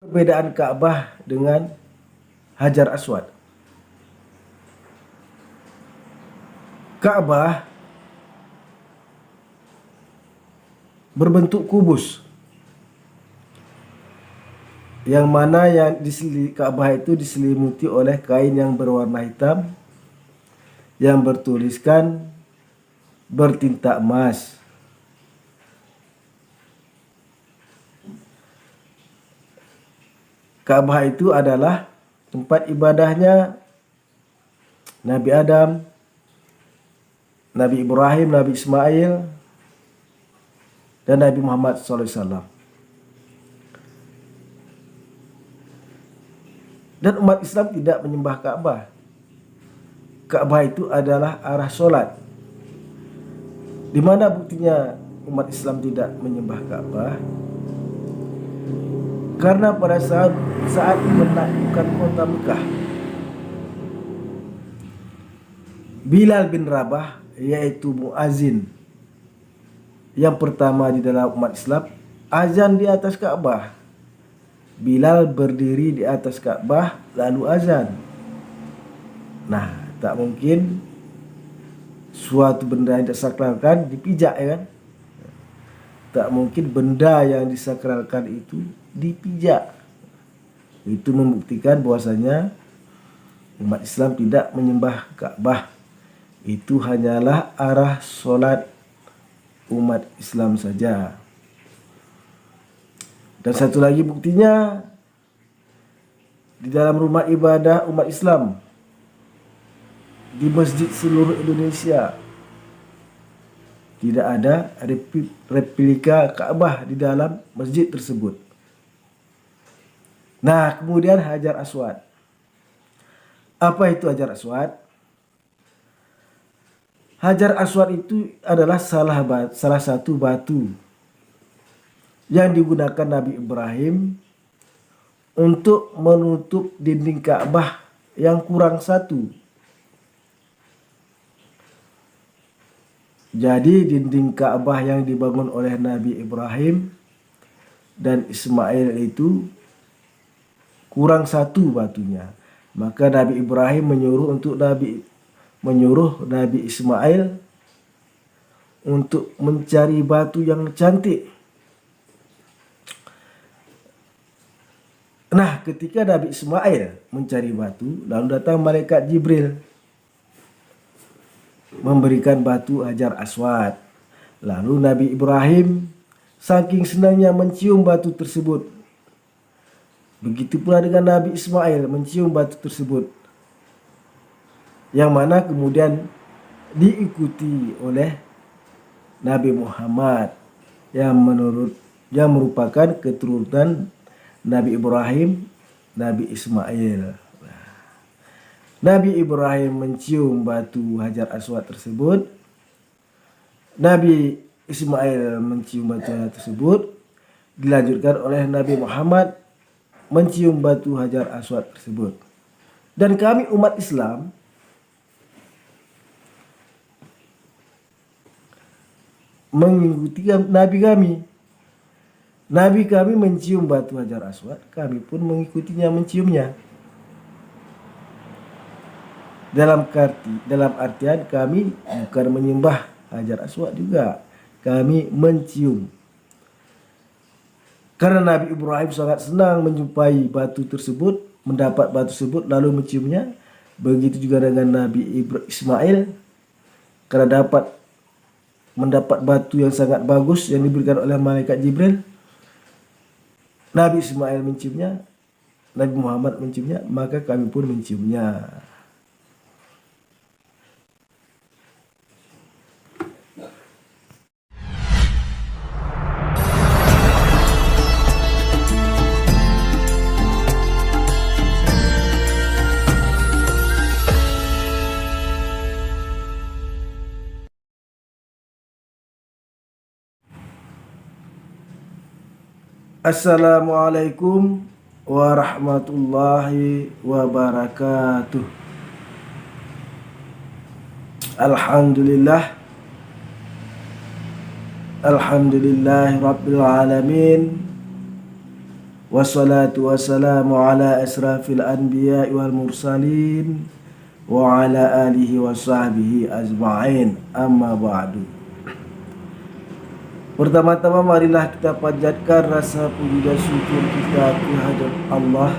Perbedaan Ka'bah dengan Hajar Aswad. Ka'bah berbentuk kubus, yang mana Ka'bah itu diselimuti oleh kain yang berwarna hitam yang bertuliskan bertinta emas. Ka'bah itu adalah tempat ibadahnya Nabi Adam, Nabi Ibrahim, Nabi Ismail, dan Nabi Muhammad SAW. Dan umat Islam tidak menyembah Ka'bah. Ka'bah itu adalah arah sholat. Di mana buktinya umat Islam tidak menyembah Ka'bah? Karena pada saat menaklukkan kota Mekah, Bilal bin Rabah, yaitu muazin yang pertama di dalam umat Islam, azan di atas Ka'bah. Bilal berdiri di atas Ka'bah lalu azan. Nah, tak mungkin suatu benda yang disakralkan dipijak, ya kan? Tak mungkin benda yang disakralkan itu dipijak. Itu membuktikan bahwasanya umat Islam tidak menyembah Ka'bah. Itu hanyalah arah sholat umat Islam saja. Dan satu lagi buktinya, di dalam rumah ibadah umat Islam di masjid seluruh Indonesia tidak ada replika Ka'bah di dalam masjid tersebut. Nah, kemudian Hajar Aswad. Apa itu Hajar Aswad? Hajar Aswad itu adalah salah satu batu yang digunakan Nabi Ibrahim untuk menutup dinding Ka'bah yang kurang satu. Jadi dinding Ka'bah yang dibangun oleh Nabi Ibrahim dan Ismail itu kurang satu batunya. Maka Nabi Ibrahim menyuruh Nabi Ismail untuk mencari batu yang cantik. Nah, ketika Nabi Ismail mencari batu, lalu datang malaikat Jibril memberikan batu Hajar Aswad. Lalu Nabi Ibrahim saking senangnya mencium batu tersebut. Begitu pula dengan Nabi Ismail mencium batu tersebut, yang mana kemudian diikuti oleh Nabi Muhammad yang merupakan keturunan Nabi Ibrahim, Nabi Ismail. Nabi Ibrahim mencium batu Hajar Aswad tersebut, Nabi Ismail mencium batu tersebut, dilanjutkan oleh Nabi Muhammad mencium batu Hajar Aswad tersebut. Dan kami umat Islam mengikuti Nabi kami. Nabi kami mencium batu Hajar Aswad, kami pun mengikutinya menciumnya. Dalam artian kami bukan menyembah Hajar Aswad juga, kami mencium. Karena Nabi Ibrahim sangat senang menjumpai batu tersebut, mendapat batu tersebut lalu menciumnya. Begitu juga dengan Nabi Ismail, karena mendapat batu yang sangat bagus yang diberikan oleh malaikat Jibril, Nabi Ismail menciumnya, Nabi Muhammad menciumnya, maka kami pun menciumnya. Assalamualaikum warahmatullahi wabarakatuh. Alhamdulillah Alhamdulillahi Rabbil Alamin. Wassalatu wassalamu ala asrafil anbiya wal mursalin wa ala alihi wa sahbihi ajma'in, amma ba'du. Pertama-tama marilah kita panjatkan rasa puji dan syukur kita kehadirat Allah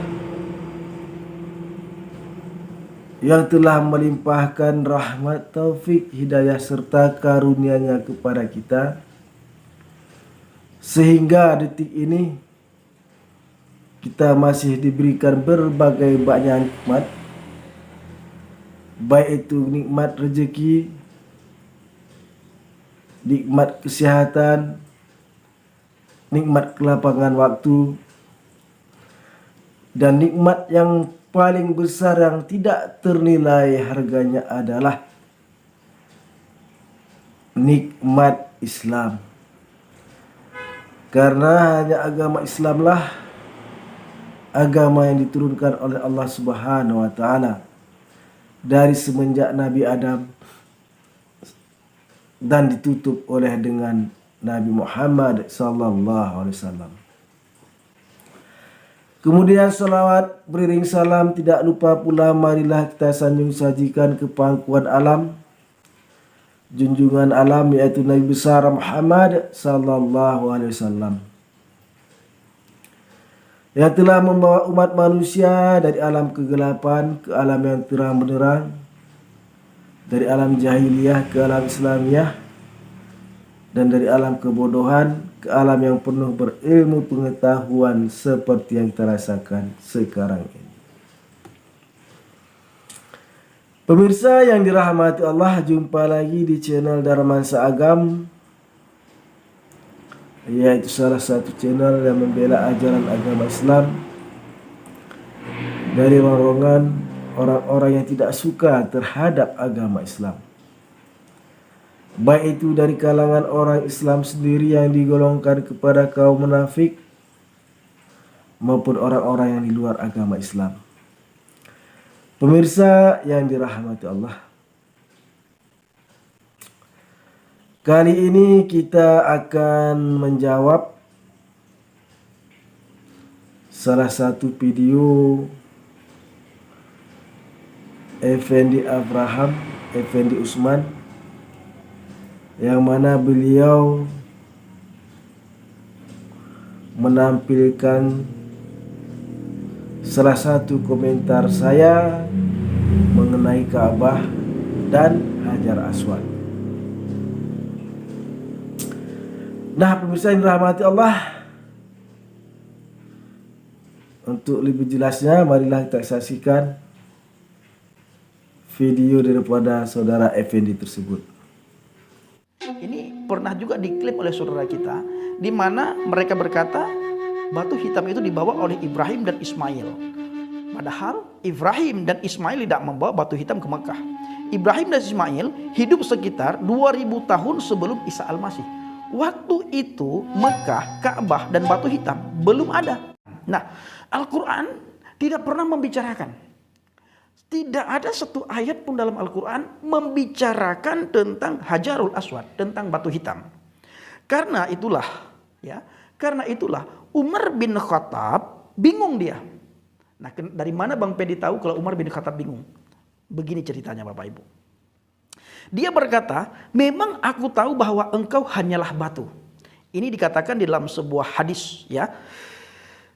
yang telah melimpahkan rahmat, taufik, hidayah serta karunia-Nya kepada kita, sehingga detik ini kita masih diberikan berbagai banyak nikmat, baik itu nikmat rezeki, nikmat kesehatan, nikmat kelapangan waktu, dan nikmat yang paling besar yang tidak ternilai harganya adalah nikmat Islam. Karena hanya agama Islamlah agama yang diturunkan oleh Allah Subhanahu wa taala dari semenjak Nabi Adam dan ditutup oleh dengan Nabi Muhammad sallallahu alaihi wasallam. Kemudian salawat beriring salam tidak lupa pula marilah kita sanjung sajikan ke pangkuan alam, junjungan alam, yaitu Nabi besar Muhammad sallallahu alaihi wasallam, yang telah membawa umat manusia dari alam kegelapan ke alam yang terang benderang, dari alam jahiliyah ke alam Islamiyah, dan dari alam kebodohan ke alam yang penuh berilmu pengetahuan seperti yang kita rasakan sekarang ini. Pemirsa yang dirahmati Allah, jumpa lagi di channel Darmansa Agam, yaitu salah satu channel yang membela ajaran agama Islam dari rombongan orang-orang yang tidak suka terhadap agama Islam, baik itu dari kalangan orang Islam sendiri yang digolongkan kepada kaum munafik maupun orang-orang yang di luar agama Islam. Pemirsa yang dirahmati Allah, kali ini kita akan menjawab salah satu video Effendi Abraham, Effendi Usman, yang mana beliau menampilkan salah satu komentar saya mengenai Ka'bah dan Hajar Aswad. Nah, pemirsa yang dirahmati Allah, untuk lebih jelasnya marilah kita saksikan video daripada saudara Effendi tersebut. Ini pernah juga diklaim oleh saudara kita, di mana mereka berkata batu hitam itu dibawa oleh Ibrahim dan Ismail. Padahal Ibrahim dan Ismail tidak membawa batu hitam ke Mekah. Ibrahim dan Ismail hidup sekitar 2000 tahun sebelum Isa Al-Masih. Waktu itu Mekah, Ka'bah dan batu hitam belum ada. Nah, Al-Quran tidak pernah membicarakan. Tidak ada satu ayat pun dalam Al-Quran membicarakan tentang Hajarul Aswad, tentang batu hitam. Karena itulah Umar bin Khattab bingung dia. Nah, dari mana Bang Pedi tahu kalau Umar bin Khattab bingung? Begini ceritanya Bapak Ibu. Dia berkata, memang aku tahu bahwa engkau hanyalah batu. Ini dikatakan di dalam sebuah hadis, ya.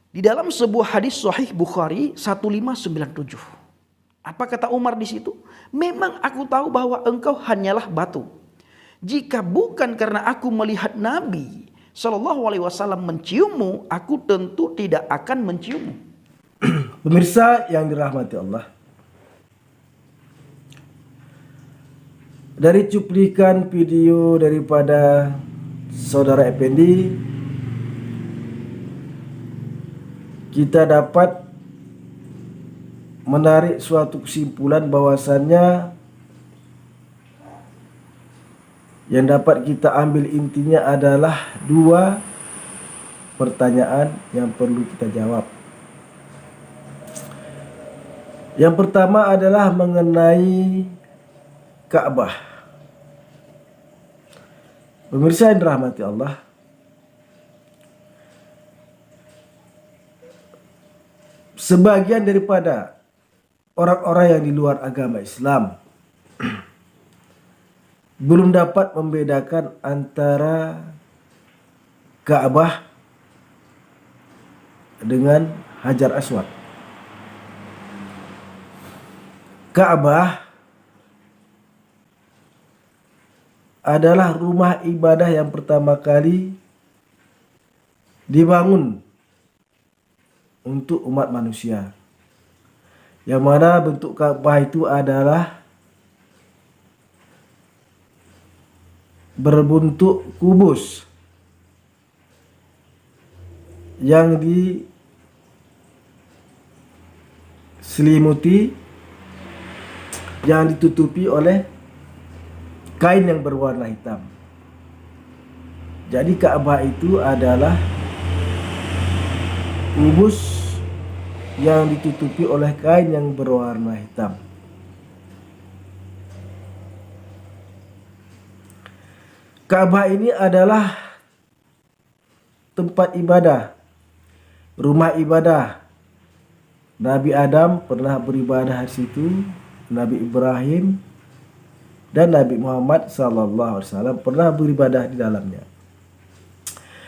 Di dalam sebuah hadis Sahih Bukhari 1597. Apa kata Umar di situ? Memang aku tahu bahwa engkau hanyalah batu. Jika bukan karena aku melihat Nabi Shallallahu Alaihi Wasallam menciummu, aku tentu tidak akan menciummu. Pemirsa yang dirahmati Allah, dari cuplikan video daripada saudara Effendi, kita dapat menarik suatu kesimpulan bahwasannya yang dapat kita ambil intinya adalah dua pertanyaan yang perlu kita jawab. Yang pertama adalah mengenai Ka'bah. Pemirsa yang dirahmati Allah, sebagian daripada orang-orang yang di luar agama Islam belum dapat membedakan antara Ka'bah dengan Hajar Aswad. Ka'bah adalah rumah ibadah yang pertama kali dibangun untuk umat manusia, yang mana bentuk Ka'bah itu adalah berbentuk kubus yang diselimuti, yang ditutupi oleh kain yang berwarna hitam. Jadi Ka'bah itu adalah kubus yang ditutupi oleh kain yang berwarna hitam. Ka'bah ini adalah tempat ibadah, rumah ibadah. Nabi Adam pernah beribadah di situ, Nabi Ibrahim dan Nabi Muhammad SAW pernah beribadah di dalamnya.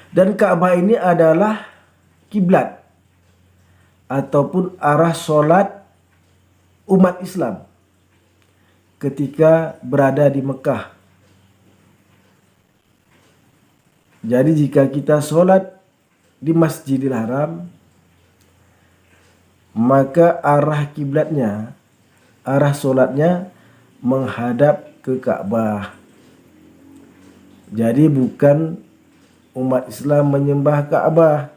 Dan Ka'bah ini adalah kiblat ataupun arah solat umat Islam ketika berada di Mekah. Jadi jika kita solat di Masjidil Haram, maka arah kiblatnya, arah solatnya menghadap ke Ka'bah. Jadi bukan umat Islam menyembah Ka'bah,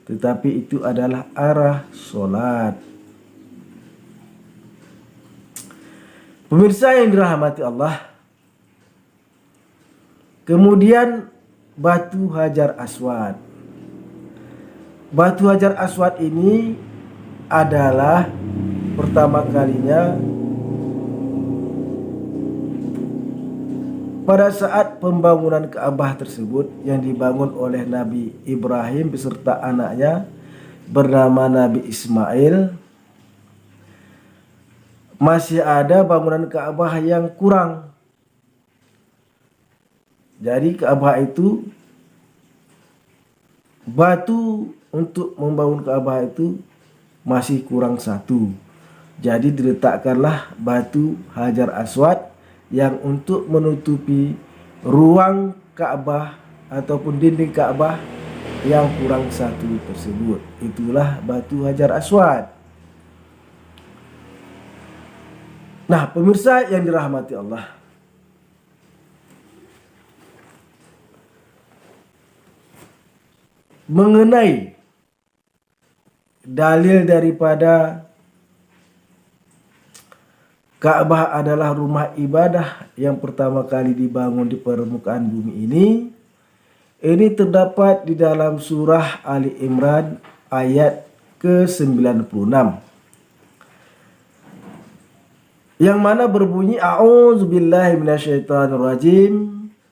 tetapi itu adalah arah solat. Pemirsa yang dirahmati Allah, kemudian batu Hajar Aswad. Batu Hajar Aswad ini adalah pertama kalinya pada saat pembangunan Ka'bah tersebut yang dibangun oleh Nabi Ibrahim beserta anaknya bernama Nabi Ismail. Masih ada bangunan Ka'bah yang kurang. Jadi Ka'bah itu, batu untuk membangun Ka'bah itu masih kurang satu. Jadi diletakkanlah batu Hajar Aswad yang untuk menutupi ruang Ka'bah ataupun dinding Ka'bah yang kurang satu tersebut. Itulah batu Hajar Aswad. Nah, pemirsa yang dirahmati Allah, mengenai dalil daripada Ka'bah adalah rumah ibadah yang pertama kali dibangun di permukaan bumi ini terdapat di dalam surah Ali Imran ayat ke-96, yang mana berbunyi A'udzubillahi minasyaitonirrajim,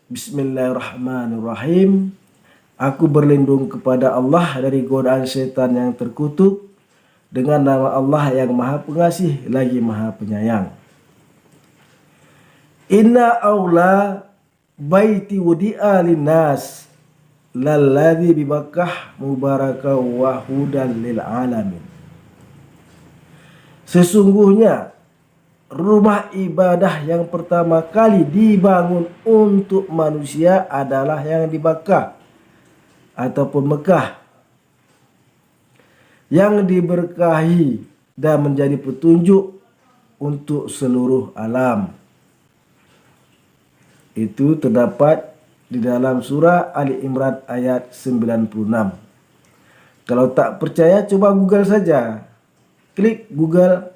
Bismillahirrahmanirrahim. Aku berlindung kepada Allah dari godaan setan yang terkutuk dengan nama Allah yang Maha Pengasih lagi Maha Penyayang. Inna aula baiti wudi'a linnas lalladzi bi Bakkah mubarakah wa hudan lil alamin. Sesungguhnya rumah ibadah yang pertama kali dibangun untuk manusia adalah yang di Bakkah ataupun Mekah, yang diberkahi dan menjadi petunjuk untuk seluruh alam. Itu terdapat di dalam surah Ali Imran ayat 96. Kalau tak percaya coba Google saja. Klik Google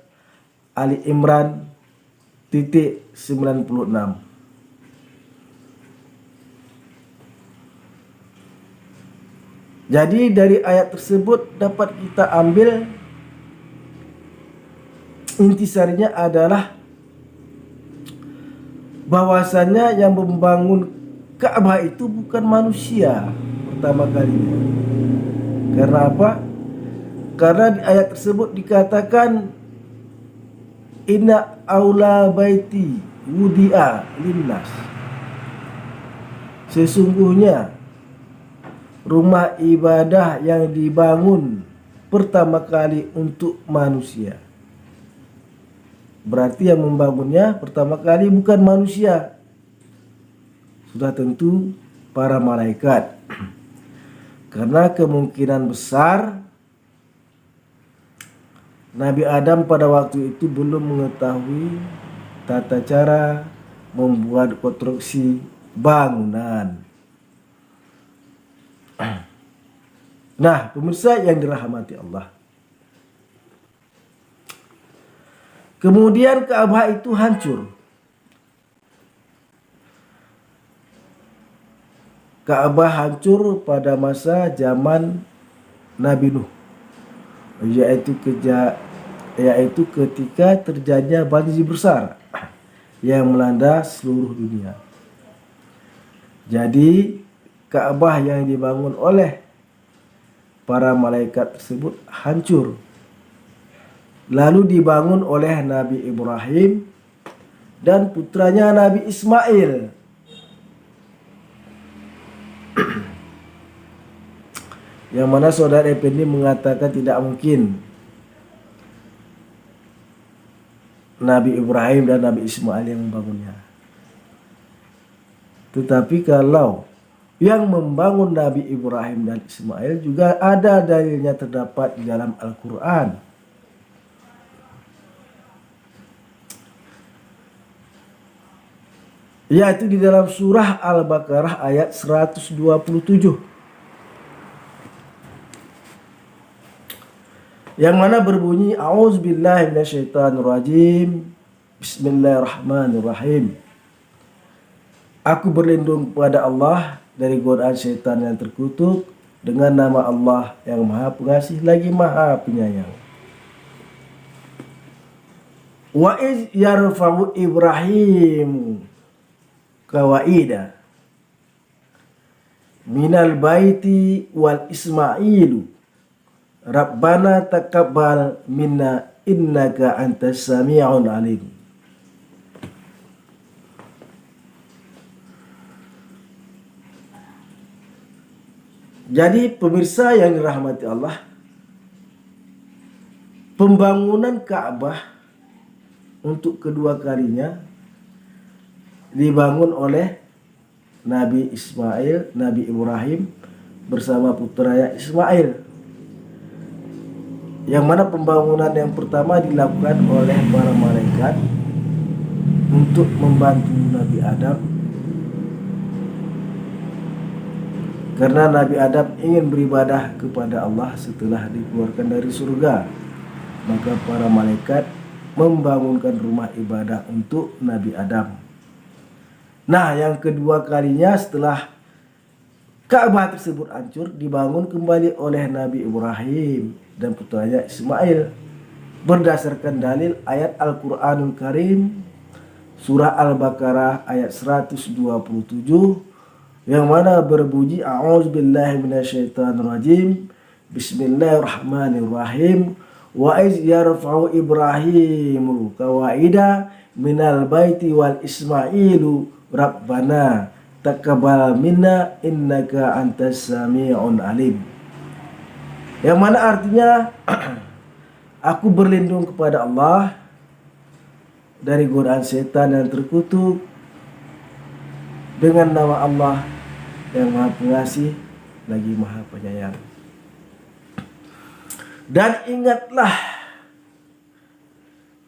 Ali Imran titik 96. Jadi dari ayat tersebut dapat kita ambil intisarinya adalah bahwasannya yang membangun Ka'bah itu bukan manusia pertama kalinya. Karena apa? Karena di ayat tersebut dikatakan inna aula baiti wudi'a linnas. Sesungguhnya rumah ibadah yang dibangun pertama kali untuk manusia. Berarti yang membangunnya pertama kali bukan manusia. Sudah tentu para malaikat. Karena kemungkinan besar Nabi Adam pada waktu itu belum mengetahui tata cara membuat konstruksi bangunan. Nah, pemirsa yang dirahmati Allah. Kemudian Ka'bah itu hancur. Ka'bah hancur pada masa zaman Nabi Nuh, yaitu ketika terjadinya banjir besar yang melanda seluruh dunia. Jadi Ka'bah yang dibangun oleh para malaikat tersebut hancur, lalu dibangun oleh Nabi Ibrahim dan putranya Nabi Ismail. Yang mana saudara Effendi mengatakan tidak mungkin Nabi Ibrahim dan Nabi Ismail yang membangunnya. Tetapi kalau yang membangun Nabi Ibrahim dan Ismail juga ada dalilnya terdapat di dalam Al-Quran. Yaitu di dalam surah Al-Baqarah ayat 127. Yang mana berbunyi A'udzubillahi minasyaitonirrajim. Bismillahirrahmanirrahim. Aku berlindung kepada Allah dari godaan syaitan yang terkutuk dengan nama Allah yang Maha Pengasih lagi Maha Penyayang. Wa iz yarfa'u Ibrahim kawaida minal baiti wal Ismailu Rabbana taqabbal minna innaka antas sami'un alim. Jadi pemirsa yang dirahmati Allah, pembangunan Ka'bah untuk kedua kalinya dibangun oleh Nabi Ismail, Nabi Ibrahim bersama putranya Ismail. Yang mana pembangunan yang pertama dilakukan oleh para malaikat untuk membantu Nabi Adam. Karena Nabi Adam ingin beribadah kepada Allah setelah dikeluarkan dari surga, maka para malaikat membangunkan rumah ibadah untuk Nabi Adam. Nah, yang kedua kalinya setelah Ka'bah tersebut hancur, dibangun kembali oleh Nabi Ibrahim dan putranya Ismail berdasarkan dalil ayat Al-Quranul Karim surah Al-Baqarah ayat 127 yang mana berbunyi A'udzubillahi minasyaitonirrajim. Bismillahirrahmanirrahim. Wa iz yarfa'u Ibrahimu kawaida minal baiti wal Ismailu Rabbana taqabbal minna innaka antas sami'un alim. Yang mana artinya aku berlindung kepada Allah dari godaan setan yang terkutuk dengan nama Allah yang Maha Pengasih lagi Maha Penyayang. Dan ingatlah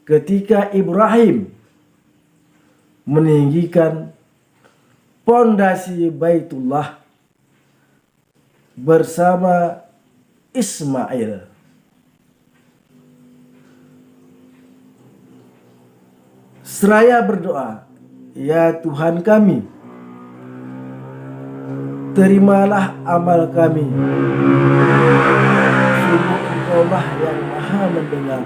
ketika Ibrahim meninggikan pondasi Baitullah bersama Ismail. Seraya berdoa, ya Tuhan kami, terimalah amal kami. Sungguh Engkaulah yang Maha mendengar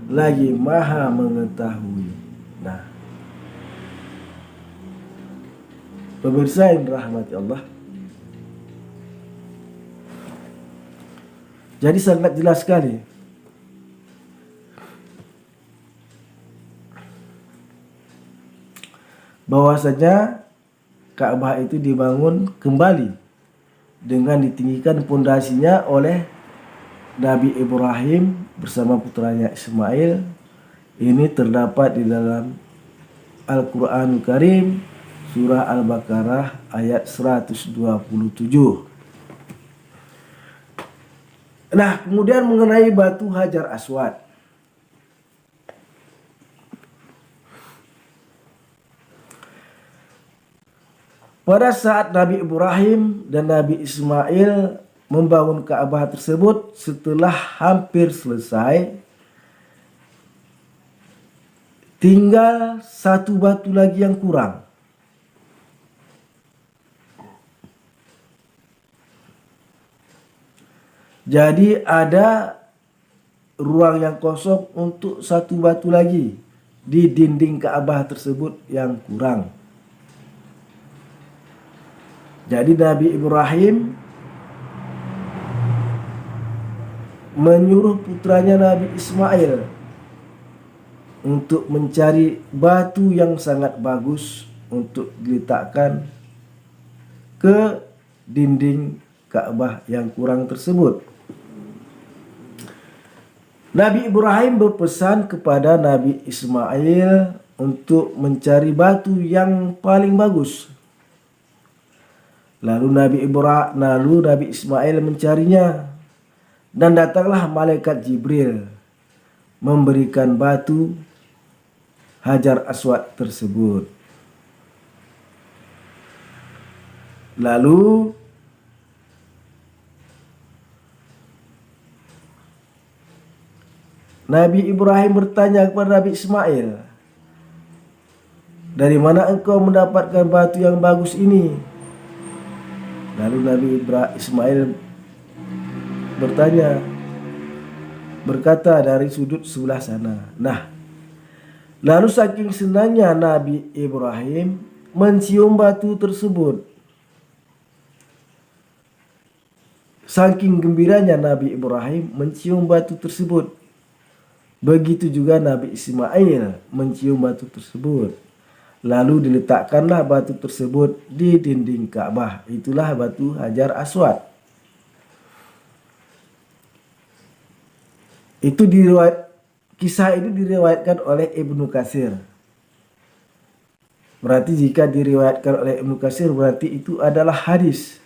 lagi Maha mengetahui. Nah, pemirsa yang dirahmati Allah, Jadi sangat jelas sekali. Bahwasanya Ka'bah itu dibangun kembali dengan ditinggikan pondasinya oleh Nabi Ibrahim bersama putranya Ismail. Ini terdapat di dalam Al-Quranul Karim surah Al-Baqarah ayat 127. Nah, kemudian mengenai batu Hajar Aswad. Pada saat Nabi Ibrahim dan Nabi Ismail membangun Ka'bah tersebut, setelah hampir selesai, tinggal satu batu lagi yang kurang. Jadi ada ruang yang kosong untuk satu batu lagi di dinding Ka'bah tersebut yang kurang. Jadi Nabi Ibrahim menyuruh putranya Nabi Ismail untuk mencari batu yang sangat bagus untuk diletakkan ke dinding Ka'bah yang kurang tersebut. Nabi Ibrahim berpesan kepada Nabi Ismail untuk mencari batu yang paling bagus. Lalu Nabi Ismail mencarinya, dan datanglah malaikat Jibril memberikan batu Hajar Aswad tersebut. Lalu Nabi Ibrahim bertanya kepada Nabi Ismail, "Dari mana engkau mendapatkan batu yang bagus ini?" Lalu Nabi Ismail berkata, "Dari sudut sebelah sana." Nah, lalu saking senangnya Nabi Ibrahim mencium batu tersebut, saking gembiranya Nabi Ibrahim mencium batu tersebut, begitu juga Nabi Ismail mencium batu tersebut. Lalu diletakkanlah batu tersebut di dinding Ka'bah. Itulah batu Hajar Aswad. Kisah ini diriwayatkan oleh Ibnu Katsir. Berarti jika diriwayatkan oleh Ibnu Katsir berarti itu adalah hadis.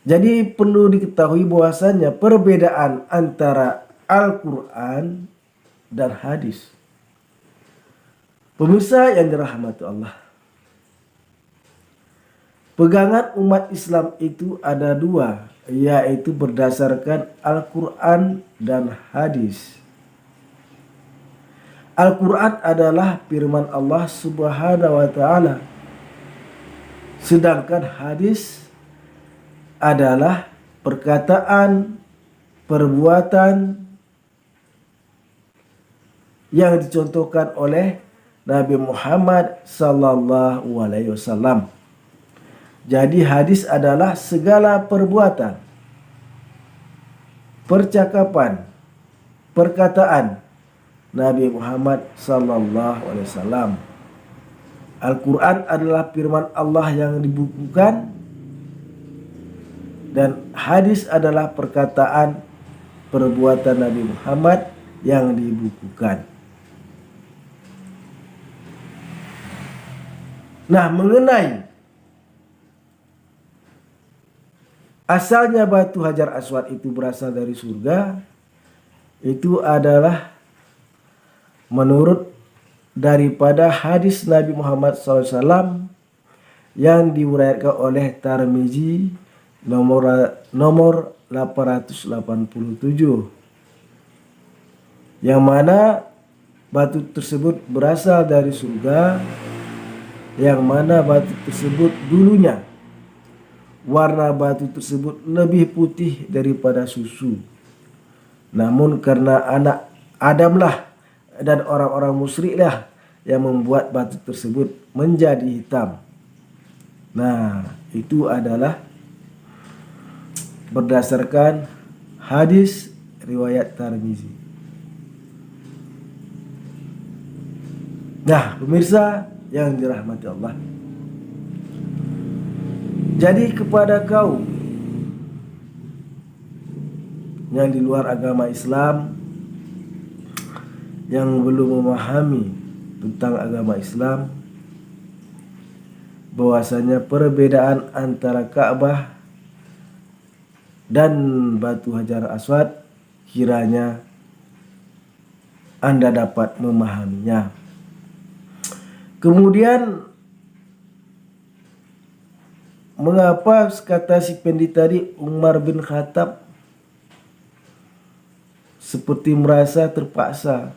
Jadi perlu diketahui bahwasannya perbedaan antara Al-Quran dan hadis. Pemirsa yang dirahmati Allah, pegangan umat Islam itu ada dua, yaitu berdasarkan Al-Quran dan hadis. Al-Quran adalah firman Allah Subhanahu wa ta'ala, sedangkan hadis adalah perkataan, perbuatan yang dicontohkan oleh Nabi Muhammad sallallahu alaihi wasallam. Jadi hadis adalah segala perbuatan, percakapan, perkataan Nabi Muhammad sallallahu alaihi wasallam. Al-Quran adalah firman Allah yang dibukukan, dan hadis adalah perkataan, perbuatan Nabi Muhammad yang dibukukan. Nah, mengenai asalnya batu Hajar Aswad itu berasal dari surga, itu adalah menurut daripada hadis Nabi Muhammad SAW yang diuraikan oleh Tirmizi nomor 887, yang mana batu tersebut berasal dari surga, yang mana batu tersebut dulunya warna batu tersebut lebih putih daripada susu. Namun karena anak Adamlah dan orang-orang musyriklah yang membuat batu tersebut menjadi hitam. Nah, itu adalah berdasarkan hadis riwayat Tirmizi. Nah, pemirsa yang dirahmati Allah. Jadi kepada kaum yang di luar agama Islam, yang belum memahami tentang agama Islam, bahwasanya perbedaan antara Ka'bah dan batu Hajar Aswad, kiranya Anda dapat memahaminya. Kemudian mengapa kata si pendeta tadi, Umar bin Khattab seperti merasa terpaksa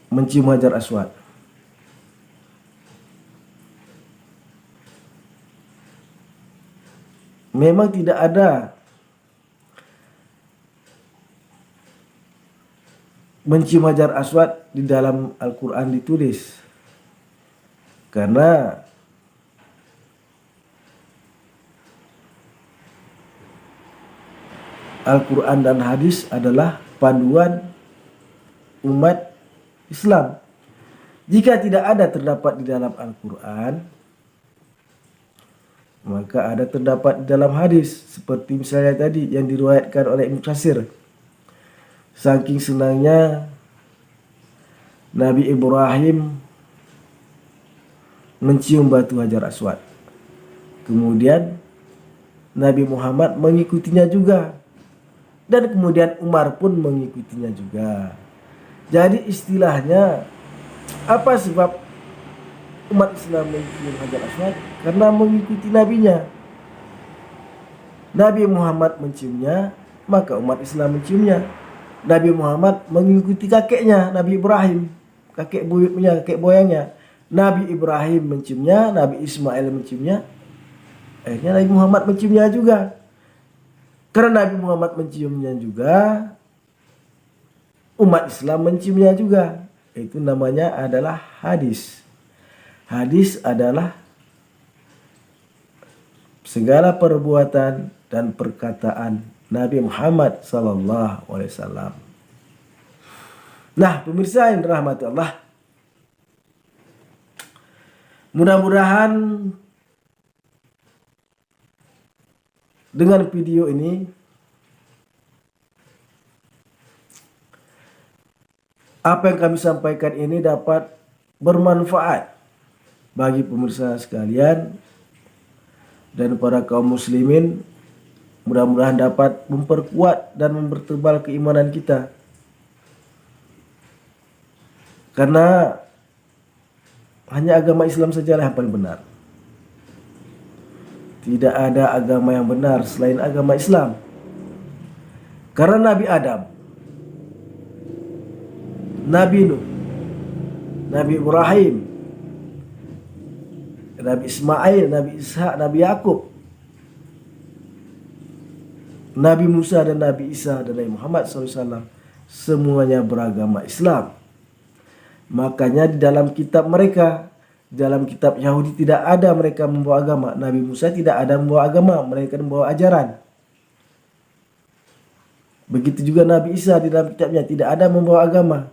mencium Hajar Aswad? Memang tidak ada mencium Hajar Aswad di dalam Al-Quran ditulis, karena Al-Quran dan hadis adalah panduan umat Islam. Jika tidak ada terdapat di dalam Al-Quran, maka ada terdapat di dalam hadis. Seperti misalnya tadi yang diriwayatkan oleh Ibnu Katsir, saking senangnya Nabi Ibrahim mencium batu Hajar Aswad, kemudian Nabi Muhammad mengikutinya juga, dan kemudian Umar pun mengikutinya juga. Jadi istilahnya, apa sebab umat Islam mencium Hajar Aswad? Karena mengikuti nabinya. Nabi Muhammad menciumnya, maka umat Islam menciumnya. Nabi Muhammad mengikuti kakeknya, Nabi Ibrahim, kakek buyutnya, kakek moyangnya. Nabi Ibrahim menciumnya, Nabi Ismail menciumnya, akhirnya Nabi Muhammad menciumnya juga. Karena Nabi Muhammad menciumnya juga, umat Islam menciumnya juga. Itu namanya adalah hadis. Hadis adalah segala perbuatan dan perkataan Nabi Muhammad SAW. Nah, pemirsa yang dirahmati Allah, mudah-mudahan dengan video ini apa yang kami sampaikan ini dapat bermanfaat bagi pemirsa sekalian dan para kaum muslimin. Mudah-mudahan dapat memperkuat dan mempertebal keimanan kita. Karena hanya agama Islam sajalah yang paling benar. Tidak ada agama yang benar selain agama Islam. Karena Nabi Adam, Nabi Nuh, Nabi Ibrahim, Nabi Ismail, Nabi Ishak, Nabi Yakub, Nabi Musa dan Nabi Isa dan Nabi Muhammad SAW, semuanya beragama Islam. Makanya di dalam kitab mereka, dalam kitab Yahudi tidak ada mereka membawa agama. Nabi Musa tidak ada membawa agama, mereka membawa ajaran. Begitu juga Nabi Isa di dalam kitabnya tidak ada membawa agama.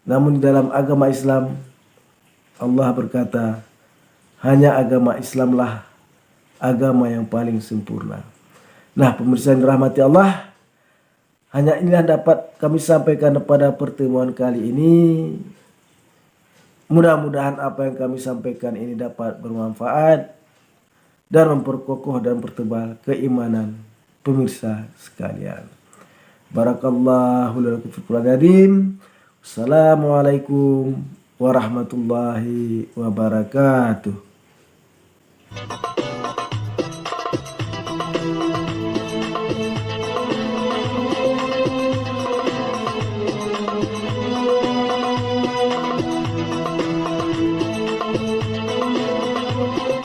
Namun di dalam agama Islam, Allah berkata, hanya agama Islamlah agama yang paling sempurna. Nah, pemirsa yang dirahmati Allah, hanya inilah dapat kami sampaikan pada pertemuan kali ini. Mudah-mudahan apa yang kami sampaikan ini dapat bermanfaat dan memperkokoh dan pertebal keimanan pemirsa sekalian. Barakallahu lakum fil Qur'anil Karim. Assalamualaikum warahmatullahi wabarakatuh.